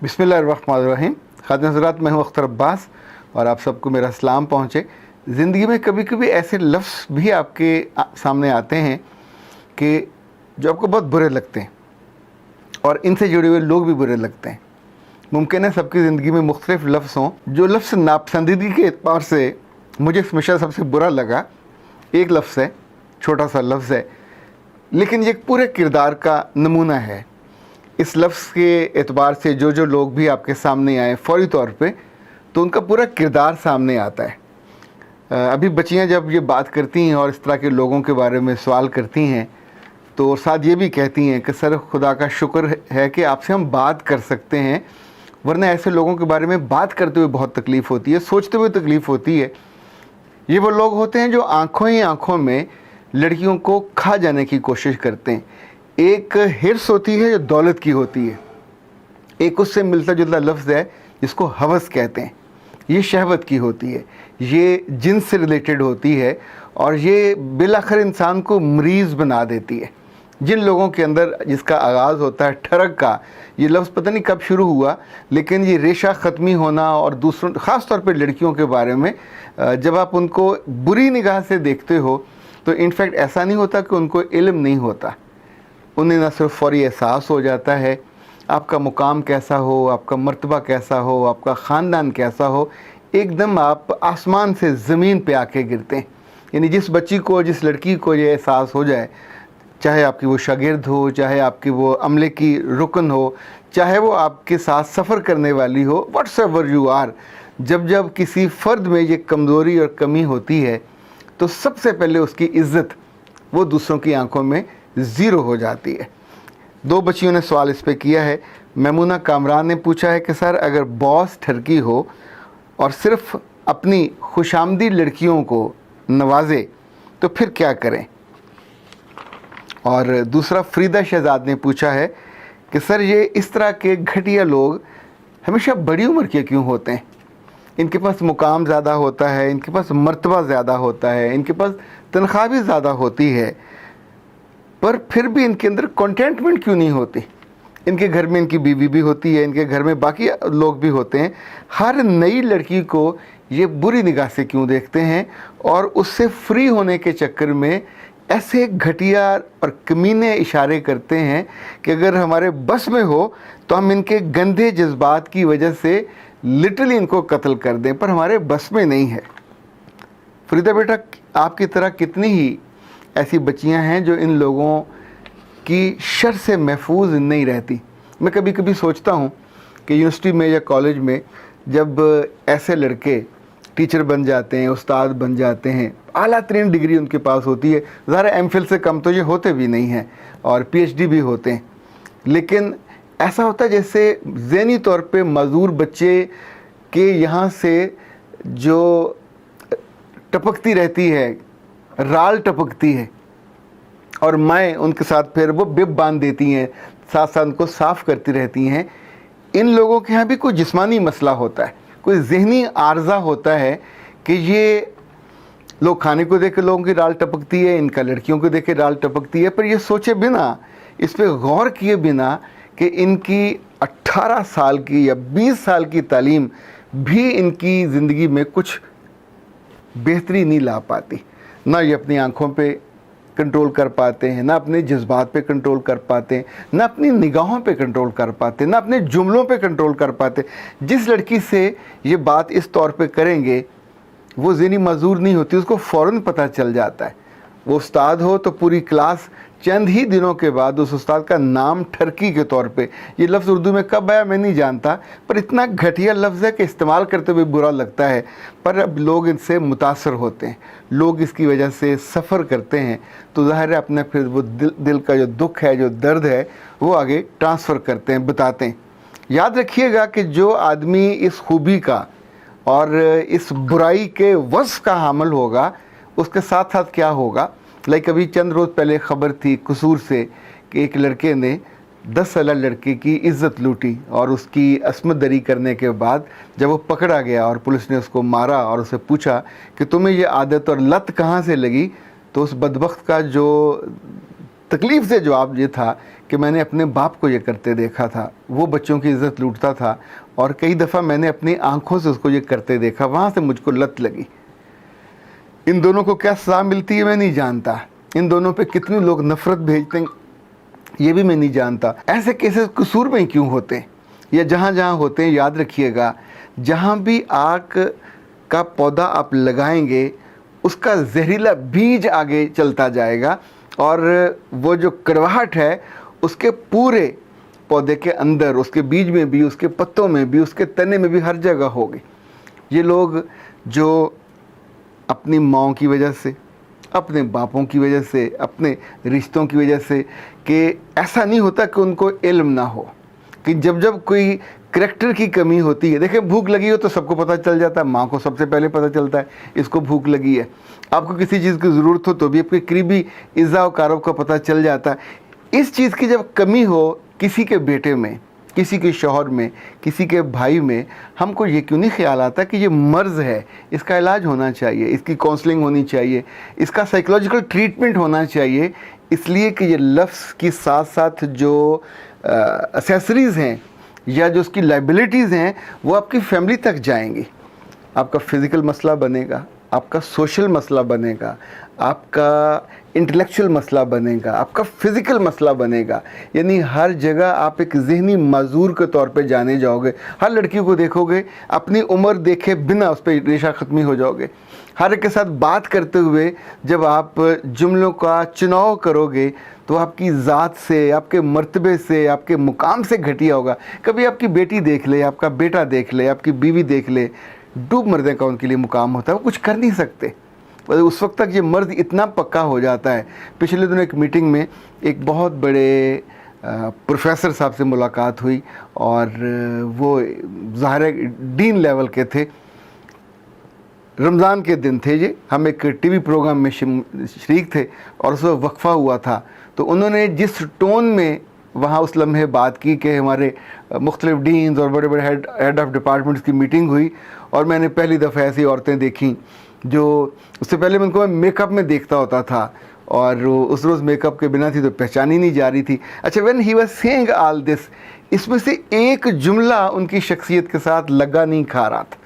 बिस्मिल्लाहिर्रहमानिर्रहीम। खातिन हज़रात, मैं हूँ अख्तर अब्बास और आप सबको मेरा सलाम पहुँचे। ज़िंदगी में कभी कभी ऐसे लफ्ज़ भी आपके सामने आते हैं कि जो आपको बहुत बुरे लगते हैं और इनसे जुड़े हुए लोग भी बुरे लगते हैं। मुमकिन है सबकी ज़िंदगी में मुख्तलिफ लफ्ज़ हों। जो लफ्ज़ नापसंदीदगी के एतबार से मुझे हमेशा सबसे बुरा लगा, एक लफ्ज़ है, छोटा सा लफ्ज़ है, लेकिन ये पूरे किरदार का नमूना है। इस लफ्ज़ के एतबार से जो लोग भी आपके सामने आए फ़ौरी तौर पे, तो उनका पूरा किरदार सामने आता है। अभी बच्चियां जब ये बात करती हैं और इस तरह के लोगों के बारे में सवाल करती हैं, तो साथ ये भी कहती हैं कि सर खुदा का शुक्र है कि आपसे हम बात कर सकते हैं, वरना ऐसे लोगों के बारे में बात करते हुए बहुत तकलीफ़ होती है, सोचते हुए तकलीफ़ होती है। ये वो लोग होते हैं जो आँखों ही आँखों में लड़कियों को खा जाने की कोशिश करते हैं। एक हिर्स होती है जो दौलत की होती है, एक उससे मिलता जुलता लफ्ज़ है जिसको हवस कहते हैं, ये शहवत की होती है, ये जिन्स से रिलेटेड होती है और ये बिलाखिर इंसान को मरीज़ बना देती है। जिन लोगों के अंदर जिसका आगाज़ होता है ठरक का, ये लफ्ज़ पता नहीं कब शुरू हुआ, लेकिन ये रेशा ख़त्मी होना और दूसरों ख़ास तौर पे लड़कियों के बारे में जब आप उनको बुरी निगाह से देखते हो, तो इनफैक्ट ऐसा नहीं होता कि उनको इल्म नहीं होता, उन्हें न सिर्फ फौरी एहसास हो जाता है आपका मुकाम कैसा हो, आपका मर्तबा कैसा हो, आपका ख़ानदान कैसा हो, एकदम आप आसमान से ज़मीन पे आके गिरते हैं। यानी जिस बच्ची को, जिस लड़की को ये एहसास हो जाए, चाहे आपकी वो शागिर्द हो, चाहे आपकी वो अमले की रुकन हो, चाहे वो आपके साथ सफ़र करने वाली हो, व्हाट्सएवर यू आर, जब किसी फ़र्द में ये कमज़ोरी और कमी होती है, तो सबसे पहले उसकी इज़्ज़त वो दूसरों की आंखों में ज़ीरो हो जाती है। दो बच्चियों ने सवाल इस पे किया है। मैमूना कामरान ने पूछा है कि सर अगर बॉस ठरकी हो और सिर्फ अपनी खुशामदी लड़कियों को नवाजे तो फिर क्या करें। और दूसरा फरीदा शहजाद ने पूछा है कि सर ये इस तरह के घटिया लोग हमेशा बड़ी उम्र के क्यों होते हैं, इनके पास मुकाम ज़्यादा होता है, इनके पास मर्तबा ज़्यादा होता है, इनके पास तनख्वाह भी ज़्यादा होती है, पर फिर भी इनके अंदर कंटेंटमेंट क्यों नहीं होती। इनके घर में इनकी बीवी भी होती है, इनके घर में बाकी लोग भी होते हैं, हर नई लड़की को ये बुरी निगाह से क्यों देखते हैं और उससे फ्री होने के चक्कर में ऐसे घटिया और कमीने इशारे करते हैं कि अगर हमारे बस में हो तो हम इनके गंदे जज्बात की वजह से लिटरली इनको कत्ल कर दें, पर हमारे बस में नहीं है। फरीदा बेटा, आपकी तरह कितनी ही ऐसी बच्चियां हैं जो इन लोगों की शर से महफूज नहीं रहती। मैं कभी कभी सोचता हूँ कि यूनिवर्सिटी में या कॉलेज में जब ऐसे लड़के टीचर बन जाते हैं, उस्ताद बन जाते हैं, आला तरीन डिग्री उनके पास होती है, ज़रा एमफिल से कम तो ये होते भी नहीं हैं और पीएचडी भी होते हैं, लेकिन ऐसा होता है जैसे ज़हनी तौर पे मज़दूर बच्चे के यहाँ से जो टपकती रहती है, राल टपकती है और माएँ उनके साथ फिर वो बिब बांध देती हैं, साथ साथ उनको साफ़ करती रहती हैं। इन लोगों के यहाँ भी कोई जिस्मानी मसला होता है, कोई ज़हनी आर्जा होता है कि ये लोग खाने को देख के लोगों की राल टपकती है, इनका लड़कियों को देख के राल टपकती है, पर ये सोचे बिना, इस पर गौर किए बिना कि इनकी 18 साल की या 20 साल की तालीम भी इनकी ज़िंदगी में कुछ बेहतरी नहीं ला पाती। ना ये अपनी आँखों पे कंट्रोल कर पाते हैं, ना अपने जज्बात पे कंट्रोल कर पाते हैं, ना अपनी निगाहों पे कंट्रोल कर पाते, ना अपने जुमलों पे कंट्रोल कर पाते। जिस लड़की से ये बात इस तौर पे करेंगे वो ज़हनी मजदूर नहीं होती, उसको फ़ौरन पता चल जाता है। वो उस्ताद हो तो पूरी क्लास चंद ही दिनों के बाद उस उस्ताद का नाम ठरकी के तौर पे, ये लफ्ज़ उर्दू में कब आया मैं नहीं जानता, पर इतना घटिया लफ्ज़ है कि इस्तेमाल करते हुए बुरा लगता है, पर अब लोग इनसे मुतासर होते हैं, लोग इसकी वजह से सफ़र करते हैं, तो ज़ाहिर है अपने फिर वो दिल का जो दुख है, जो दर्द है, वो आगे ट्रांसफ़र करते हैं, बताते हैं। याद रखिएगा कि जो आदमी इस खूबी का और इस बुराई के वस्फ़ का हामिल होगा, उसके साथ साथ क्या होगा। लाइक अभी चंद रोज़ पहले ख़बर थी कसूर से कि एक लड़के ने 10 साल लड़के की इज़्ज़त लूटी और उसकी असमत दरी करने के बाद जब वो पकड़ा गया और पुलिस ने उसको मारा और उससे पूछा कि तुम्हें ये आदत और लत कहाँ से लगी, तो उस बदबख्त का जो तकलीफ़ से जवाब ये था कि मैंने अपने बाप को ये करते देखा था, वो बच्चों की इज़्ज़त लूटता था और कई दफ़ा मैंने अपनी आंखों से उसको ये करते देखा, वहाँ से मुझको लत लगी। इन दोनों को क्या सज़ा मिलती है मैं नहीं जानता, इन दोनों पे कितने लोग नफ़रत भेजते हैं ये भी मैं नहीं जानता। ऐसे केसेस कसूर में क्यों होते हैं या जहाँ जहाँ होते हैं, याद रखिएगा जहाँ भी आग का पौधा आप लगाएंगे उसका जहरीला बीज आगे चलता जाएगा और वो जो कड़वाहट है उसके पूरे पौधे के अंदर, उसके बीज में भी, उसके पत्तों में भी, उसके तने में भी, हर जगह होगी। ये लोग जो अपनी माँओं की वजह से, अपने बापों की वजह से, अपने रिश्तों की वजह से, कि ऐसा नहीं होता कि उनको इल्म ना हो, कि जब जब कोई करैक्टर की कमी होती है, देखें भूख लगी हो तो सबको पता चल जाता है, माँ को सबसे पहले पता चलता है इसको भूख लगी है। आपको किसी चीज़ की ज़रूरत हो तो भी आपके करीबी इज़्ज़ा और कारब का पता चल जाता है। इस चीज़ की जब कमी हो किसी के बेटे में, किसी के शौहर में, किसी के भाई में, हमको ये क्यों नहीं ख्याल आता कि ये मर्ज़ है, इसका इलाज होना चाहिए, इसकी काउंसलिंग होनी चाहिए, इसका साइकोलॉजिकल ट्रीटमेंट होना चाहिए, इसलिए कि ये लफ्ज़ के साथ साथ जो एक्सेसरीज़ हैं या जो उसकी लाइबिलिटीज़ हैं वो आपकी फैमिली तक जाएंगी। आपका फ़िज़िकल मसला बनेगा, आपका सोशल मसला बनेगा, आपका इंटेलेक्चुअल मसला बनेगा, आपका फ़िज़िकल मसला बनेगा। यानी हर जगह आप एक ज़हनी माजूर के तौर पे जाने जाओगे। हर लड़की को देखोगे, अपनी उम्र देखे बिना उस पर रेशा ख़त्मी हो जाओगे। हर एक के साथ बात करते हुए जब आप जुमलों का चुनाव करोगे तो आपकी ज़ात से, आपके मर्तबे से, आपके मुकाम से घटिया होगा। कभी आपकी बेटी देख ले, आपका बेटा देख ले, आपकी बीवी देख ले, डूब मरने का उनके लिए मुकाम होता है, वो कुछ कर नहीं सकते। उस वक्त तक ये मर्द इतना पक्का हो जाता है। पिछले दिनों एक मीटिंग में एक बहुत बड़े प्रोफेसर साहब से मुलाकात हुई और वो ज़ाहिर है डीन लेवल के थे। रमज़ान के दिन थे ये, हम एक टीवी प्रोग्राम में शरीक थे और उस वक्त वक्फा हुआ था। तो उन्होंने जिस टोन में वहाँ उस लम्हे बात की कि हमारे मुख्तलिफ डीन्स और बड़े बड़े हेड ऑफ़ डिपार्टमेंट्स की मीटिंग हुई और मैंने पहली दफ़ा ऐसी औरतें देखी जो उससे पहले मैं उनको मेकअप में देखता होता था और उस रोज़ मेकअप के बिना थी तो पहचानी नहीं जा रही थी। अच्छा, when he was saying all this, इसमें से एक जुमला उनकी शख्सियत के साथ लगा नहीं खा रहा था।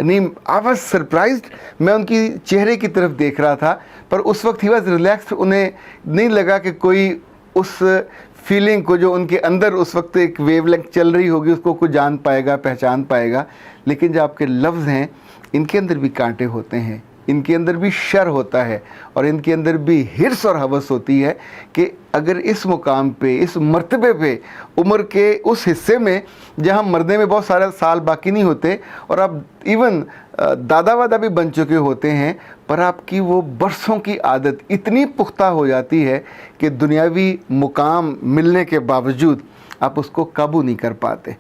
नहीं, आई वाज सरप्राइज्ड। मैं उनकी चेहरे की तरफ देख रहा था पर उस वक्त ही वाज रिलैक्स्ड। उन्हें नहीं लगा कि कोई उस फीलिंग को जो उनके अंदर उस वक्त एक वेवलेंथ चल रही होगी उसको कोई जान पाएगा, पहचान पाएगा। लेकिन जो आपके लफ्ज़ हैं इनके अंदर भी कांटे होते हैं, इनके अंदर भी शर होता है और इनके अंदर भी हिर्स और हवस होती है कि अगर इस मुकाम पे, इस मर्तबे पे, उम्र के उस हिस्से में जहाँ मरने में बहुत सारे साल बाकी नहीं होते और आप इवन दादा वादा भी बन चुके होते हैं, पर आपकी वो बरसों की आदत इतनी पुख्ता हो जाती है कि दुनियावी मुकाम मिलने के बावजूद आप उसको काबू नहीं कर पाते।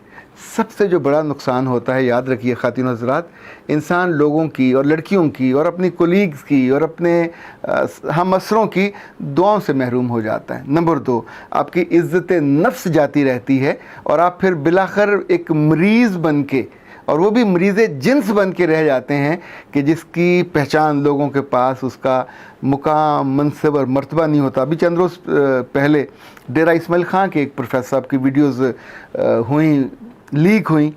सबसे जो बड़ा नुकसान होता है, याद रखिए ख़ातिन हज़रात, इंसान लोगों की और लड़कियों की और अपनी कोलीग्स की और अपने हम असरों की दुआओं से महरूम हो जाता है। नंबर 2, आपकी इज़्ज़त नफ्स जाती रहती है और आप फिर बिलाखिर एक मरीज़ बन के, और वो भी मरीज़ जिन्स बन के रह जाते हैं कि जिसकी पहचान लोगों के पास उसका मुकाम, मनसब और मर्तबा नहीं होता। अभी चंद रोज़ पहले डेरा इस्माइल ख़ान के एक प्रोफेसर साहब की वीडियोज़ लीक हुई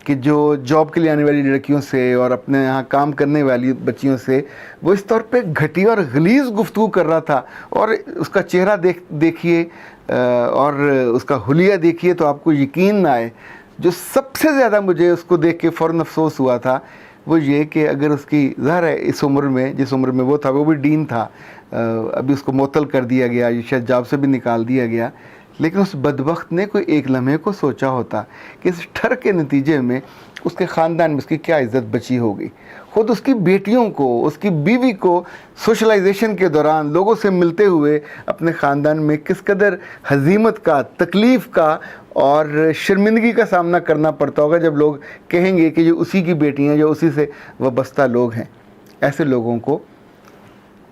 कि जो जॉब के लिए आने वाली लड़कियों से और अपने यहाँ काम करने वाली बच्चियों से वो इस तौर पे घटिया और गलीज़ गुफ्तगू कर रहा था और उसका चेहरा देखिए और उसका हुलिया देखिए तो आपको यकीन ना आए। जो सबसे ज़्यादा मुझे उसको देख के फ़ौरन अफसोस हुआ था वो ये कि अगर उसकी ज़ाहिर है इस उम्र में, जिस उम्र में वो था, वो भी डीन था, अभी उसको मुअत्तल कर दिया गया, ये शायद जॉब से भी निकाल दिया गया, लेकिन उस बदबख्त ने कोई एक लम्हे को सोचा होता कि इस ठर के नतीजे में उसके ख़ानदान में उसकी क्या इज़्ज़त बची होगी। ख़ुद उसकी बेटियों को, उसकी बीवी को सोशलाइजेशन के दौरान लोगों से मिलते हुए अपने ख़ानदान में किस कदर हज़ीमत का, तकलीफ़ का और शर्मिंदगी का सामना करना पड़ता होगा जब लोग कहेंगे कि ये उसी की बेटी हैं, जो उसी से वाबस्ता लोग हैं। ऐसे लोगों को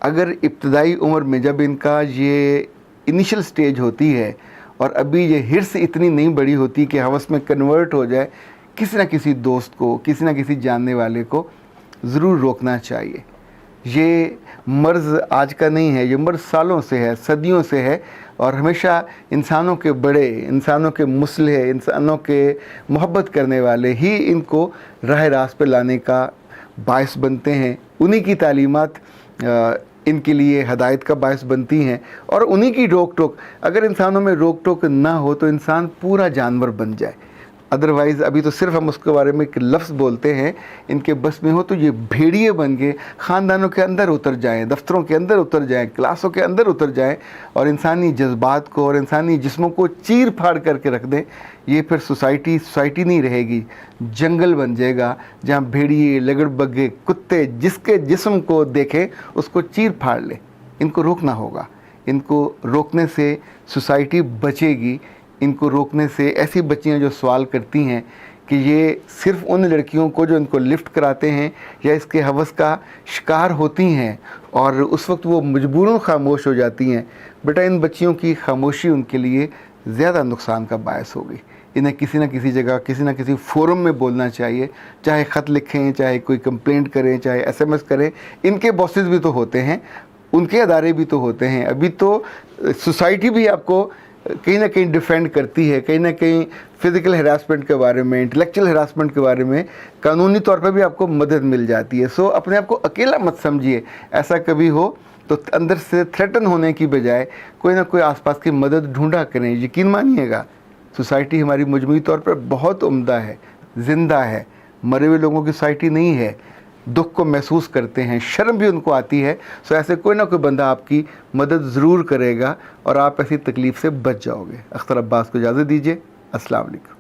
अगर इब्तदाई उम्र में जब इनका ये इनिशियल स्टेज होती है और अभी ये हिर्स इतनी नहीं बड़ी होती कि हवस में कन्वर्ट हो जाए, किसी न किसी दोस्त को, किसी न किसी जानने वाले को ज़रूर रोकना चाहिए। یہ مرض آج کا نہیں ہے، یہ مرض سالوں سے ہے، صدیوں سے ہے، اور ہمیشہ انسانوں کے بڑے، انسانوں کے مصلح، انسانوں کے محبت کرنے والے ہی ان کو راہ راست پہ لانے کا باعث بنتے ہیں۔ انہی کی تعلیمات ان کے لیے ہدایت کا باعث بنتی ہیں، اور انہی کی روک ٹوک، اگر انسانوں میں روک ٹوک نہ ہو تو انسان پورا جانور بن جائے۔ ادروائز ابھی تو صرف ہم اس کے بارے میں ایک لفظ بولتے ہیں، ان کے بس میں ہو تو یہ بھیڑیے بن کے خاندانوں کے اندر اتر جائیں، دفتروں کے اندر اتر جائیں، کلاسوں کے اندر اتر جائیں، اور انسانی جذبات کو اور انسانی جسموں کو چیر پھاڑ کر کے رکھ دیں۔ یہ پھر سوسائٹی نہیں رہے گی، جنگل بن جائے گا، جہاں بھیڑیے، لگڑ بگے، کتے جس کے جسم کو دیکھے اس کو چیر پھاڑ لے۔ ان کو روکنا ہوگا، ان کو روکنے سے سوسائٹی بچے گی۔ ان کو روکنے سے ایسی بچیاں جو سوال کرتی ہیں کہ یہ صرف ان لڑکیوں کو جو ان کو لفٹ کراتے ہیں یا اس کے ہوس کا شکار ہوتی ہیں، اور اس وقت وہ مجبوراً خاموش ہو جاتی ہیں، بیٹا ان بچیوں کی خاموشی ان کے لیے زیادہ نقصان کا باعث ہوگی۔ انہیں کسی نہ کسی جگہ، کسی نہ کسی فورم میں بولنا چاہیے، چاہے خط لکھیں، چاہے کوئی کمپلینٹ کریں، چاہے SMS کریں۔ ان کے باسز بھی تو ہوتے ہیں، ان کے ادارے بھی تو ہوتے ہیں۔ ابھی تو سوسائٹی بھی آپ کو کہیں نہ کہیں ڈیفینڈ کرتی ہے، کہیں نہ کہیں فزیکل ہراسمنٹ کے بارے میں، انٹلیکچوئل ہراسمنٹ کے بارے میں قانونی طور پہ بھی آپ کو مدد مل جاتی ہے۔ سو اپنے آپ کو اکیلا مت سمجھیے۔ ایسا کبھی ہو تو اندر سے تھریٹن ہونے کی بجائے کوئی نہ کوئی آس پاس کی مدد ڈھونڈا کریں۔ یقین مانیے گا، سوسائٹی ہماری مجموعی طور پر بہت عمدہ ہے، زندہ ہے، مرے ہوئے لوگوں کی سوسائٹی نہیں ہے۔ دکھ کو محسوس کرتے ہیں، شرم بھی ان کو آتی ہے۔ سو ایسے کوئی نہ کوئی بندہ آپ کی مدد ضرور کرے گا، اور آپ ایسی تکلیف سے بچ جاؤ گے۔ اختر عباس کو اجازت دیجیے۔ السلام علیکم۔